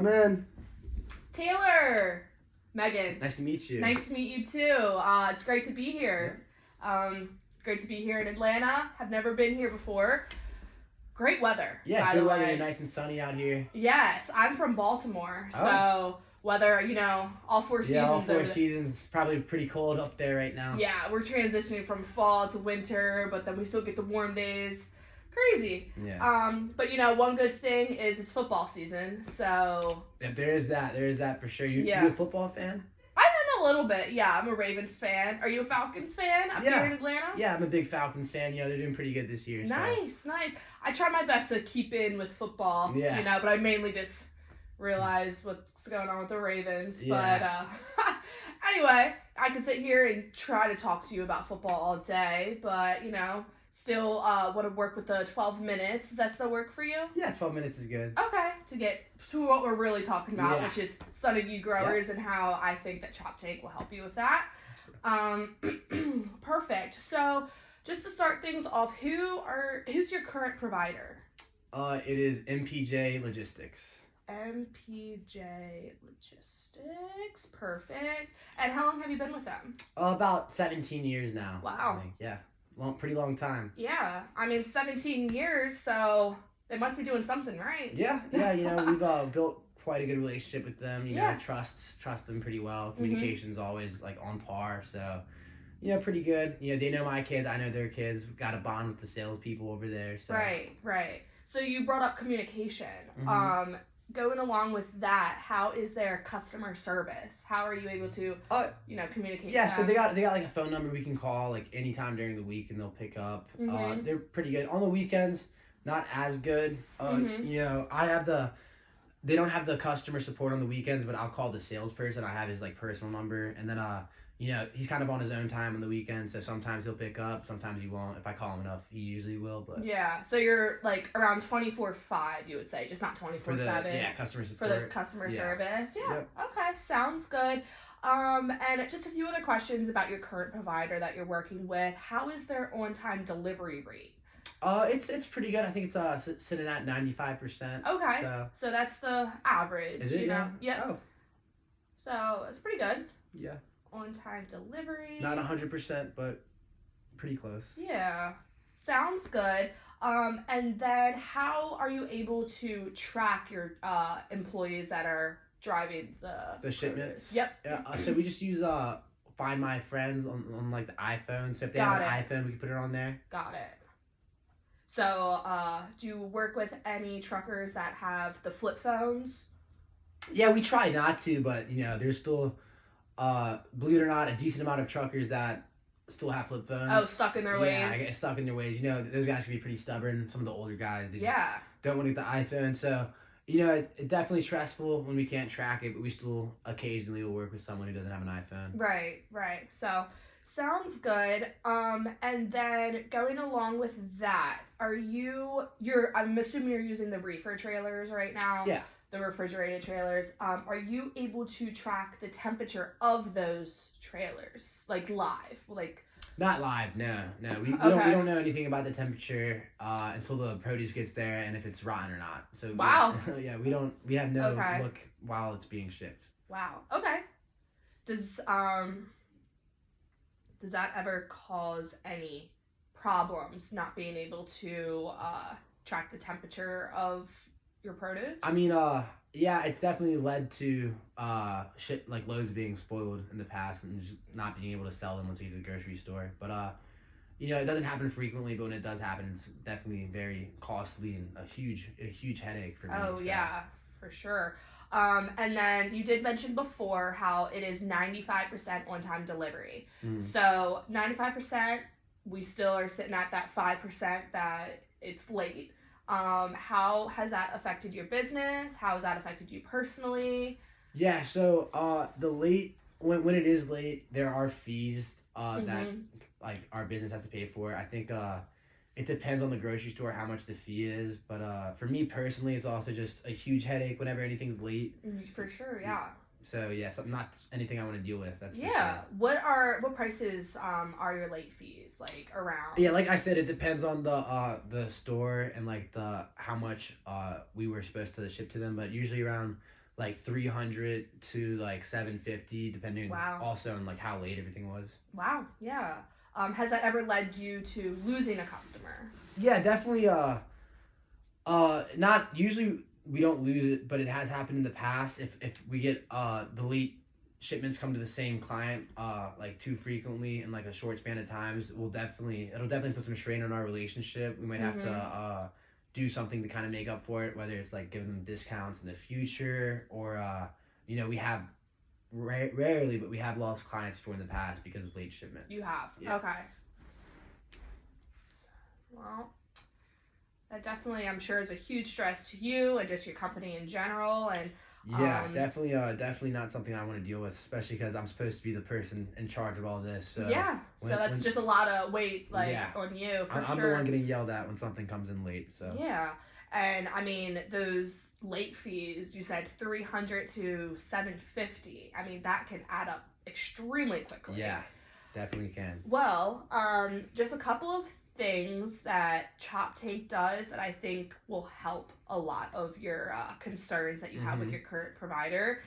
Come in. Taylor, Megan. Nice to meet you. Nice to meet you too. It's great to be here. Great to be here in Atlanta. Have never been here before. Great weather. Yeah, by good the weather. way. Nice and sunny out here. Yes, I'm from Baltimore, Oh. so weather, all four seasons. Yeah, all four over seasons. Probably pretty cold up there right now. Yeah, we're transitioning from fall to winter, but then we still get the warm days. Crazy. Yeah. But one good thing is it's football season, so If there is that. There is that for sure. You Yeah. a football fan? a little bit. Yeah, I'm a Ravens fan. Are you a Falcons fan up Yeah. here in Atlanta? Yeah, I'm a big Falcons fan. They're doing pretty good this year. Nice. I try my best to keep in with football, Yeah. but I mainly just realize what's going on with the Ravens. Yeah. But anyway, I could sit here and try to talk to you about football all day, but still want to work with the 12 minutes. Does that still work for you? Yeah, 12 minutes is good. Okay, to get to what we're really talking about, Yeah. which is Sunny View Growers and how I think that Chop Tank will help you with that. Perfect. So, just to start things off, who's your current provider? It is MPJ Logistics. MPJ Logistics. Perfect. And how long have you been with them? About 17 years now. Wow. I think. Yeah. Pretty long time. Yeah, 17 years, so they must be doing something right. Yeah, we've built quite a good relationship with them. Yeah. Trust them pretty well. Communication's always on par. So, pretty good. They know my kids. I know their kids. We've got a bond with the salespeople over there. So. Right. So you brought up communication. Going along with that, how is their customer service? How are you able to, communicate? Yeah, with so them? they got a phone number we can call anytime during the week, and they'll pick up. Mhm. They're pretty good on the weekends. Not as good. They don't have the customer support on the weekends, but I'll call the salesperson. I have his personal number, and then he's kind of on his own time on the weekend, so sometimes he'll pick up, sometimes he won't. If I call him enough, he usually will. But yeah, so you're around 24/5, you would say, just not 24/7. Customer support For the customer service. Yeah. Yep. Okay, sounds good. And just a few other questions about your current provider that you're working with. How is their on-time delivery rate? It's pretty good. I think it's sitting at 95%. Okay. So that's the average. Is it? Yeah. Yep. Oh. So that's pretty good. Yeah. On-time delivery. Not 100%, but pretty close. Yeah. Sounds good. And then how are you able to track your employees that are driving the shipments? Yep. Yeah. So we just use Find My Friends on the iPhone. So if they Got have an iPhone, we can put it on there. Got it. So, do you work with any truckers that have the flip phones? Yeah, we try not to, but there's still, believe it or not, a decent amount of truckers that still have flip phones. Oh, stuck in their ways. Yeah, I get stuck in their ways. Those guys can be pretty stubborn. Some of the older guys, they just Yeah. don't want to get the iPhone. So, it's definitely stressful when we can't track it, but we still occasionally will work with someone who doesn't have an iPhone. Right. So, sounds good. And then going along with that, I'm assuming you're using the reefer trailers right now. Yeah. The refrigerated trailers. Are you able to track the temperature of those trailers, live? Not live, no. We don't know anything about the temperature until the produce gets there and if it's rotten or not. So Wow. Yeah, we have no look while it's being shipped. Wow. Okay. Does that ever cause any problems not being able to track the temperature of your produce? I mean, yeah, it's definitely led to loads being spoiled in the past and just not being able to sell them once you get to the grocery store. But it doesn't happen frequently, but when it does happen, it's definitely very costly and a huge headache for me. Oh, so. yeah, for sure. And then you did mention before how it is 95% on-time delivery. So 95%, we still are sitting at that 5% that it's late. How has that affected your business? How has that affected you personally? Yeah, so the late when it is late, there are fees that our business has to pay for. I think it depends on the grocery store how much the fee is, but for me personally, it's also just a huge headache whenever anything's late. For sure, yeah. So yeah, not anything I want to deal with. That's for yeah. sure. What prices are your late fees around? Yeah, like I said, it depends on the store and how much we were supposed to ship to them, but usually around like 300 to like 750, depending Wow. also on like how late everything was. Wow. Yeah. Has that ever led you to losing a customer? Yeah, definitely. Not usually we don't lose it, but it has happened in the past. If we get the late shipments come to the same client like too frequently in like a short span of times, it'll definitely put some strain on our relationship. We might have to do something to kind of make up for it, whether it's like giving them discounts in the future or we have rarely, but we have lost clients before in the past because of late shipment. You have. Yeah. Okay. Well, that definitely, I'm sure, is a huge stress to you and just your company in general. And yeah, definitely not something I want to deal with, especially because I'm supposed to be the person in charge of all this. So that's just a lot of weight on you for I'm sure. I'm the one getting yelled at when something comes in late. So yeah, and I mean those late fees. You said 300 to 750. I mean that can add up extremely quickly. Yeah, definitely can. Well, just a couple of things that Choptank does that I think will help a lot of your concerns that you have with your current provider.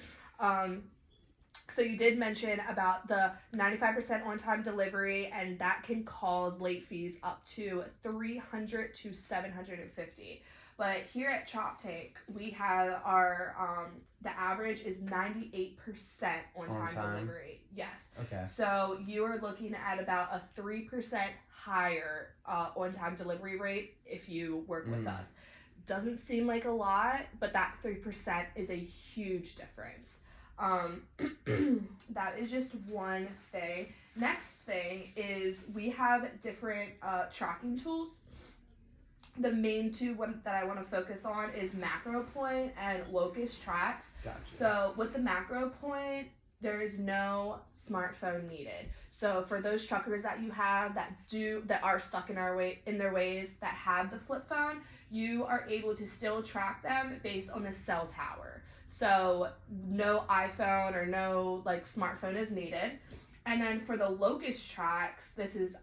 So you did mention about the 95% on-time delivery, and that can cause late fees up to 300 to 750. But here at Choptank, we have our the average is 98% on-time delivery. Yes. Okay. So you are looking at about a 3% higher on-time delivery rate if you work with us. Doesn't seem like a lot, but that 3% is a huge difference. That is just one thing. Next thing is we have different tracking tools. The main two that I want to focus on is MacroPoint and Locust Tracks. Gotcha. So with the MacroPoint, there is no smartphone needed. So for those truckers that you have that are stuck in their ways that have the flip phone, you are able to still track them based on the cell tower. So no iPhone or no smartphone is needed. And then for the Locust Tracks, this is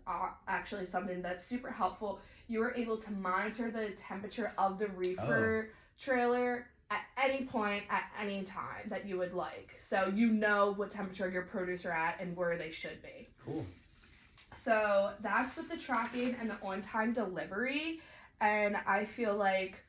actually something that's super helpful. You are able to monitor the temperature of the reefer trailer at any point, at any time that you would like. So you know what temperature your produce are at and where they should be. Cool. So that's with the tracking and the on-time delivery. And I feel like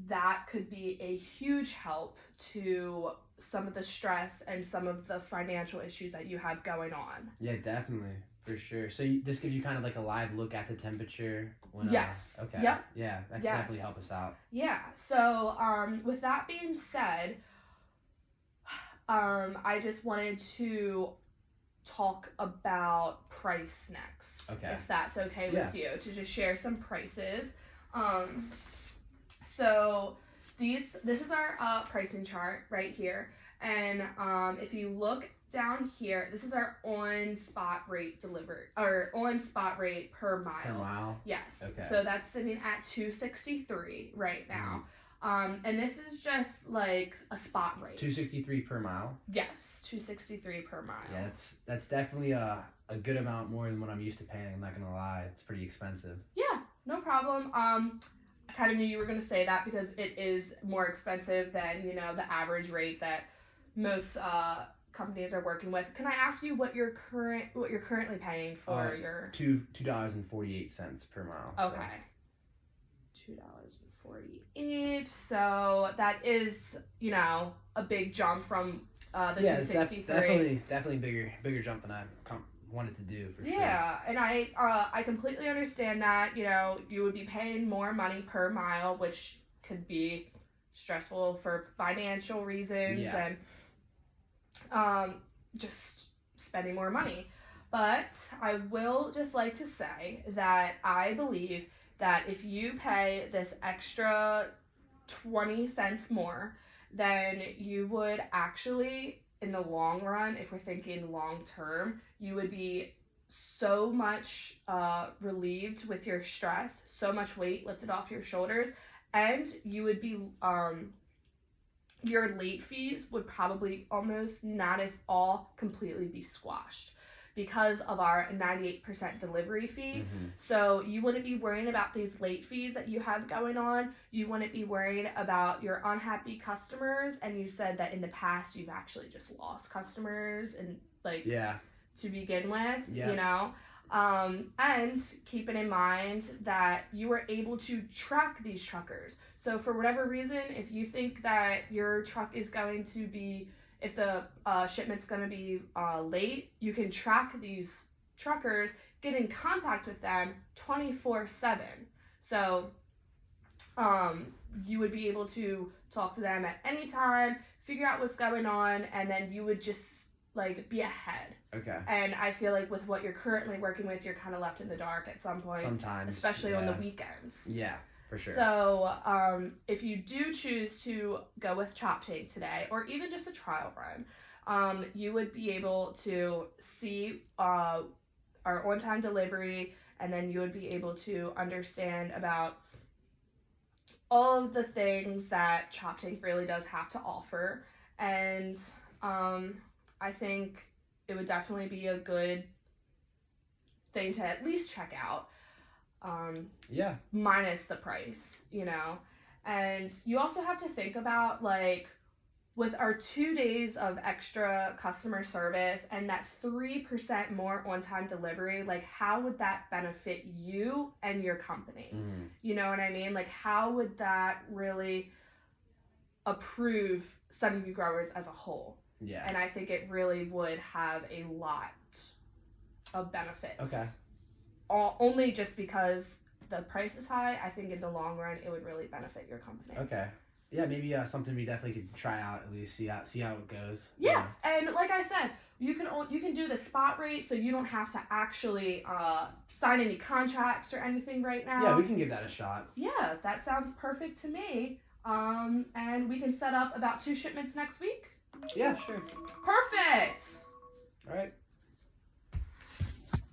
that could be a huge help to some of the stress and some of the financial issues that you have going on. Yeah, definitely. For sure. So this gives you kind of like a live look at the temperature. Yes. Okay. Yep. Yeah, that can definitely help us out. Yeah. So with that being said, I just wanted to talk about price next. Okay. If that's okay with you, to just share some prices. So this is our pricing chart right here, and if you look down here, this is our on spot rate per mile. Per mile. Yes. Okay. So that's sitting at $263 right now. And this is just like a spot rate. $263 per mile. Yes, $263 per mile. Yeah, that's definitely a good amount more than what I'm used to paying. I'm not gonna lie, it's pretty expensive. Yeah, no problem. I kind of knew you were gonna say that because it is more expensive than the average rate that most companies are working with. Can I ask you what you're currently paying for your $2.48 per mile. Okay. $2.48. So that is, a big jump from the 263. Definitely bigger jump than I wanted to do for sure. Yeah, and I completely understand that. You would be paying more money per mile, which could be stressful for financial reasons and just spending more money. But I will just like to say that I believe that if you pay this extra 20 cents more, then you would actually, in the long run, if we're thinking long term, you would be so much relieved with your stress, so much weight lifted off your shoulders, and you would be your late fees would probably almost not if all completely be squashed. because of our 98% delivery fee. Mhm. So you wouldn't be worrying about these late fees that you have going on. You wouldn't be worried about your unhappy customers. And you said that in the past you've actually just lost customers and like Yeah. to begin with, Yeah. you know. And keeping in mind that you were able to track these truckers. So for whatever reason, if you think that your truck is going to be, if the shipment's going to be late, you can track these truckers, get in contact with them 24/7. So you would be able to talk to them at any time, figure out what's going on, and then you would just like be ahead. Okay. And I feel like with what you're currently working with, you're kind of left in the dark at some point. Sometimes. Especially on the weekends. Yeah, for sure. So if you do choose to go with Chop Tank today, or even just a trial run, you would be able to see our on-time delivery, and then you would be able to understand about all of the things that Chop Tank really does have to offer. And I think it would definitely be a good thing to at least check out. Yeah. Minus the price, you know. And you also have to think about, like, with our 2 days of extra customer service and that 3% more on-time delivery, like, how would that benefit you and your company? Mm-hmm. You know what I mean? Like, how would that really approve Sunnyview Growers as a whole? Yeah. And I think it really would have a lot of benefits. Okay. Only just because the price is high, I think in the long run it would really benefit your company. Okay. Yeah, maybe something we definitely could try out, at least see how it goes. Yeah, and like I said, you can do the spot rate, so you don't have to actually sign any contracts or anything right now. Yeah, we can give that a shot. Yeah, that sounds perfect to me. And we can set up about 2 shipments next week. Yeah, sure. Perfect.